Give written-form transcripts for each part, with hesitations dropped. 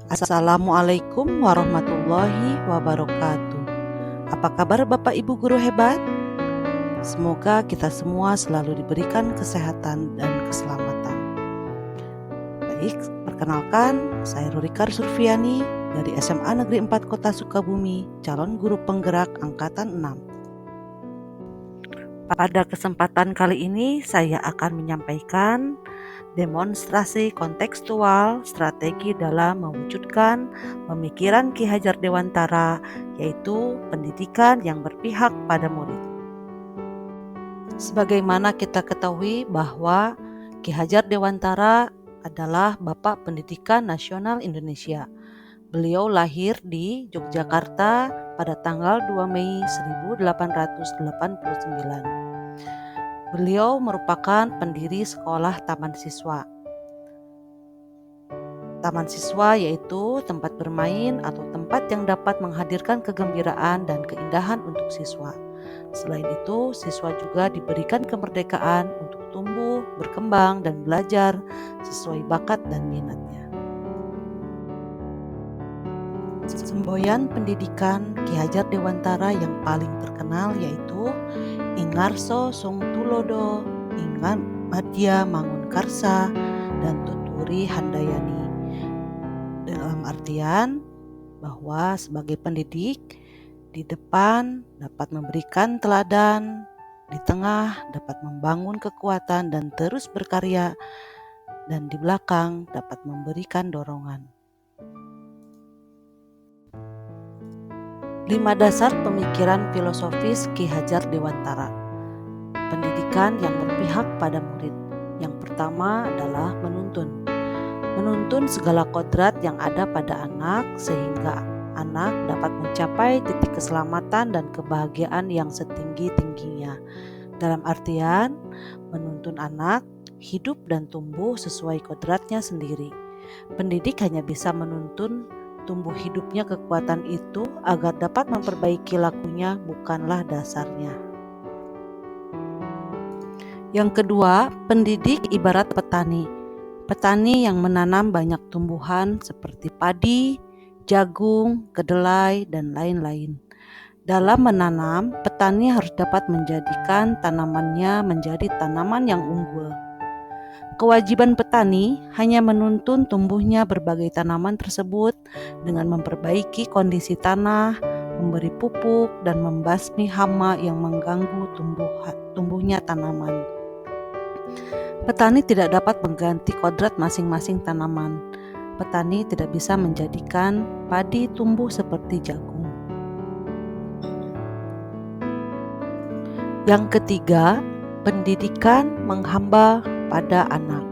Assalamualaikum warahmatullahi wabarakatuh. Apa kabar Bapak Ibu guru hebat? Semoga kita semua selalu diberikan kesehatan dan keselamatan. Baik, perkenalkan saya Rurika Surfiani dari SMA Negeri 4 Kota Sukabumi, calon guru penggerak angkatan 6. Pada kesempatan kali ini saya akan menyampaikan demonstrasi kontekstual strategi dalam mewujudkan pemikiran Ki Hajar Dewantara, yaitu pendidikan yang berpihak pada murid. Sebagaimana kita ketahui bahwa Ki Hajar Dewantara adalah Bapak Pendidikan Nasional Indonesia. Beliau lahir di Yogyakarta pada tanggal 2 Mei 1889. Beliau merupakan pendiri sekolah Taman Siswa. Taman siswa yaitu tempat bermain atau tempat yang dapat menghadirkan kegembiraan dan keindahan untuk siswa. Selain itu, siswa juga diberikan kemerdekaan untuk tumbuh, berkembang, dan belajar sesuai bakat dan minatnya. Semboyan pendidikan Ki Hajar Dewantara yang paling terkenal yaitu Ingarso Sung Tulodo, Ingan Madya Mangunkarsa, dan Tuturi Handayani. Dalam artian bahwa sebagai pendidik, di depan dapat memberikan teladan, di tengah dapat membangun kekuatan dan terus berkarya, dan di belakang dapat memberikan dorongan. 5 dasar pemikiran filosofis Ki Hajar Dewantara. Pendidikan yang berpihak pada murid. Yang pertama adalah menuntun. Menuntun segala kodrat yang ada pada anak sehingga anak dapat mencapai titik keselamatan dan kebahagiaan yang setinggi-tingginya. Dalam artian, menuntun anak hidup dan tumbuh sesuai kodratnya sendiri. Pendidik hanya bisa menuntun tumbuh hidupnya kekuatan itu agar dapat memperbaiki lakunya, bukanlah dasarnya. Yang kedua, pendidik ibarat petani. Petani yang menanam banyak tumbuhan seperti padi, jagung, kedelai, dan lain-lain. Dalam menanam, petani harus dapat menjadikan tanamannya menjadi tanaman yang unggul. Kewajiban petani hanya menuntun tumbuhnya berbagai tanaman tersebut dengan memperbaiki kondisi tanah, memberi pupuk, dan membasmi hama yang mengganggu tumbuhnya tanaman. Petani tidak dapat mengganti kodrat masing-masing tanaman. Petani tidak bisa menjadikan padi tumbuh seperti jagung. Yang ketiga, pendidikan menghamba pada anak.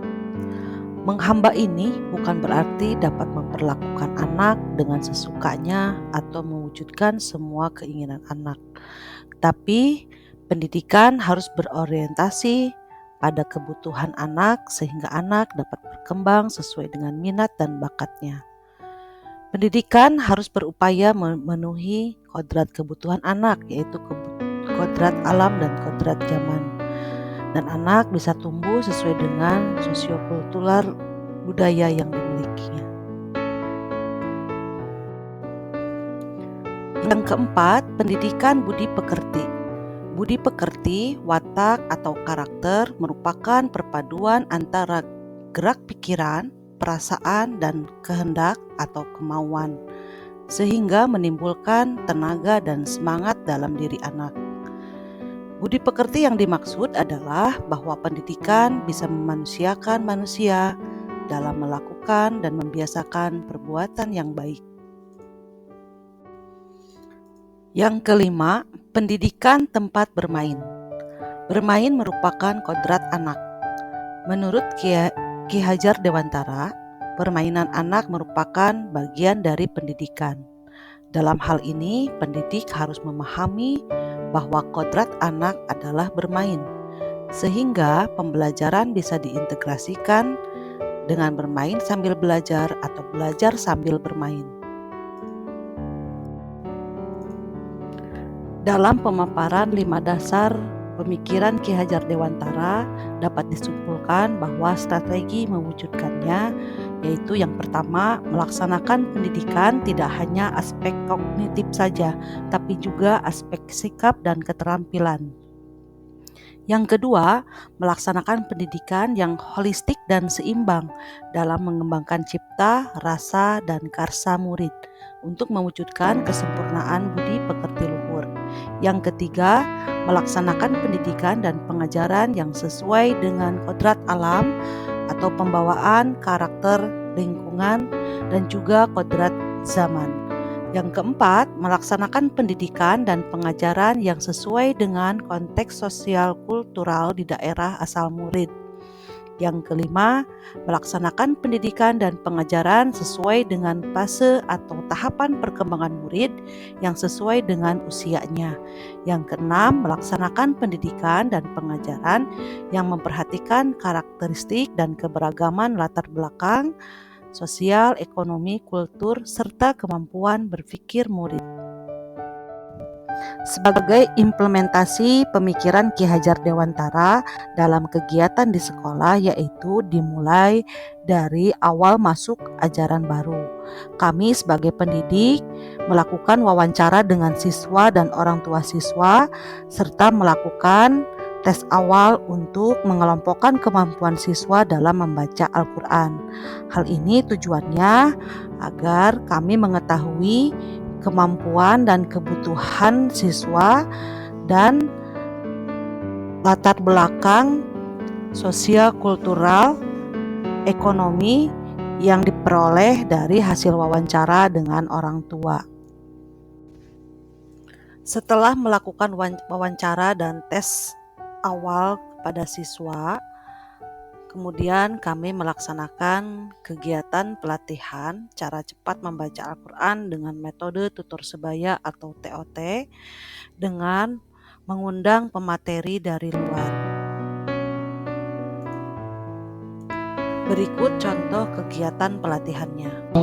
Menghamba ini bukan berarti dapat memperlakukan anak dengan sesukanya atau mewujudkan semua keinginan anak. Tapi pendidikan harus berorientasi pada kebutuhan anak sehingga anak dapat berkembang sesuai dengan minat dan bakatnya. Pendidikan harus berupaya memenuhi kodrat kebutuhan anak, yaitu kodrat alam dan kodrat zaman. Dan anak bisa tumbuh sesuai dengan sosiokultural budaya yang dimilikinya. Yang keempat, pendidikan budi pekerti. Budi pekerti, watak atau karakter merupakan perpaduan antara gerak pikiran, perasaan, dan kehendak atau kemauan, sehingga menimbulkan tenaga dan semangat dalam diri anak. Budi pekerti yang dimaksud adalah bahwa pendidikan bisa memanusiakan manusia dalam melakukan dan membiasakan perbuatan yang baik. Yang kelima, pendidikan tempat bermain. Bermain merupakan kodrat anak. Menurut Ki Hajar Dewantara, permainan anak merupakan bagian dari pendidikan. Dalam hal ini, pendidik harus memahami bahwa kodrat anak adalah bermain, sehingga pembelajaran bisa diintegrasikan dengan bermain sambil belajar atau belajar sambil bermain. Dalam pemaparan 5 dasar pemikiran Ki Hajar Dewantara dapat disimpulkan bahwa strategi mewujudkannya yaitu yang pertama, melaksanakan pendidikan tidak hanya aspek kognitif saja, tapi juga aspek sikap dan keterampilan. Yang kedua, melaksanakan pendidikan yang holistik dan seimbang dalam mengembangkan cipta, rasa, dan karsa murid untuk mewujudkan kesempurnaan budi pekerti luhur. Yang ketiga, melaksanakan pendidikan dan pengajaran yang sesuai dengan kodrat alam atau pembawaan karakter lingkungan dan juga kodrat zaman. Yang keempat, melaksanakan pendidikan dan pengajaran yang sesuai dengan konteks sosial kultural di daerah asal murid. Yang kelima, melaksanakan pendidikan dan pengajaran sesuai dengan fase atau tahapan perkembangan murid yang sesuai dengan usianya. Yang keenam, melaksanakan pendidikan dan pengajaran yang memperhatikan karakteristik dan keberagaman latar belakang sosial, ekonomi, kultur, serta kemampuan berpikir murid. Sebagai implementasi pemikiran Ki Hajar Dewantara dalam kegiatan di sekolah, yaitu dimulai dari awal masuk ajaran baru. Kami sebagai pendidik melakukan wawancara dengan siswa dan orang tua siswa, serta melakukan tes awal untuk mengelompokkan kemampuan siswa dalam membaca Al-Quran. Hal ini tujuannya agar kami mengetahui kemampuan dan kebutuhan siswa dan latar belakang sosial, kultural, ekonomi yang diperoleh dari hasil wawancara dengan orang tua. Setelah melakukan wawancara dan tes awal kepada siswa, kemudian kami melaksanakan kegiatan pelatihan cara cepat membaca Al-Quran dengan metode tutor sebaya atau TOT dengan mengundang pemateri dari luar. Berikut contoh kegiatan pelatihannya.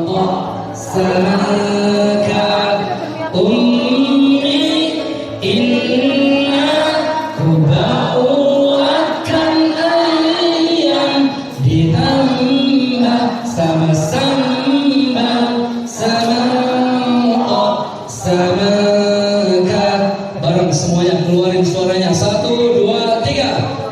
Bareng semuanya keluarin suaranya. 1, 2, 3.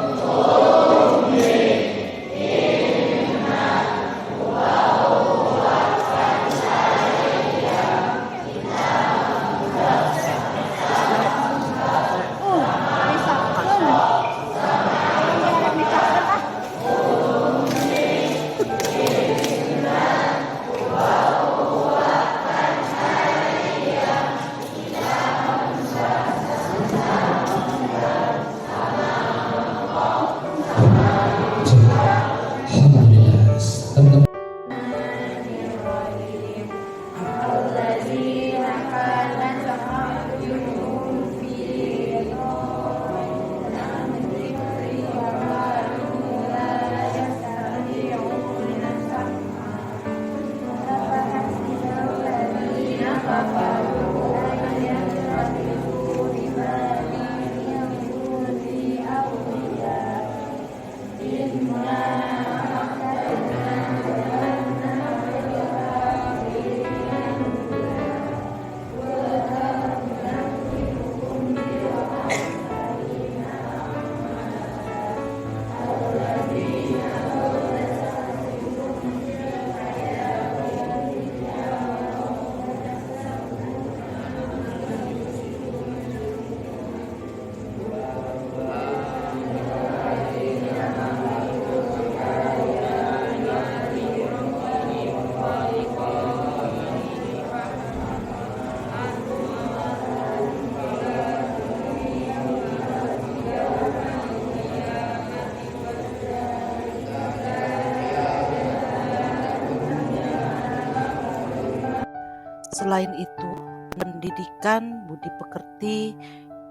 Selain itu, pendidikan budi pekerti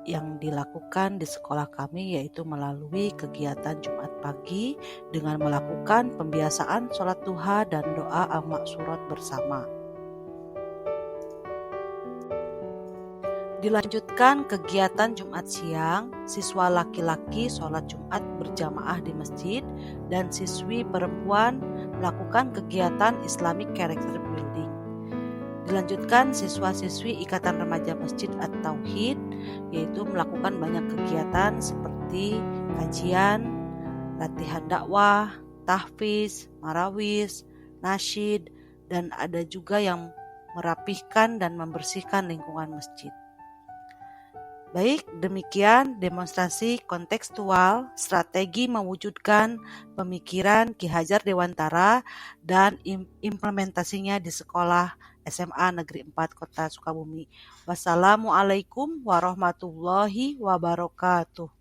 yang dilakukan di sekolah kami yaitu melalui kegiatan Jumat pagi dengan melakukan pembiasaan sholat duha dan doa al-maksurat bersama. Dilanjutkan kegiatan Jumat siang, siswa laki-laki sholat Jumat berjamaah di masjid dan siswi perempuan melakukan kegiatan Islamic Character Building. Dilanjutkan siswa-siswi Ikatan Remaja Masjid At-Tauhid, yaitu melakukan banyak kegiatan seperti kajian, latihan dakwah, tahfiz, marawis, nasyid, dan ada juga yang merapihkan dan membersihkan lingkungan masjid. Baik, demikian demonstrasi kontekstual strategi mewujudkan pemikiran Ki Hajar Dewantara dan implementasinya di sekolah SMA Negeri 4 Kota Sukabumi. Wassalamualaikum warahmatullahi wabarakatuh.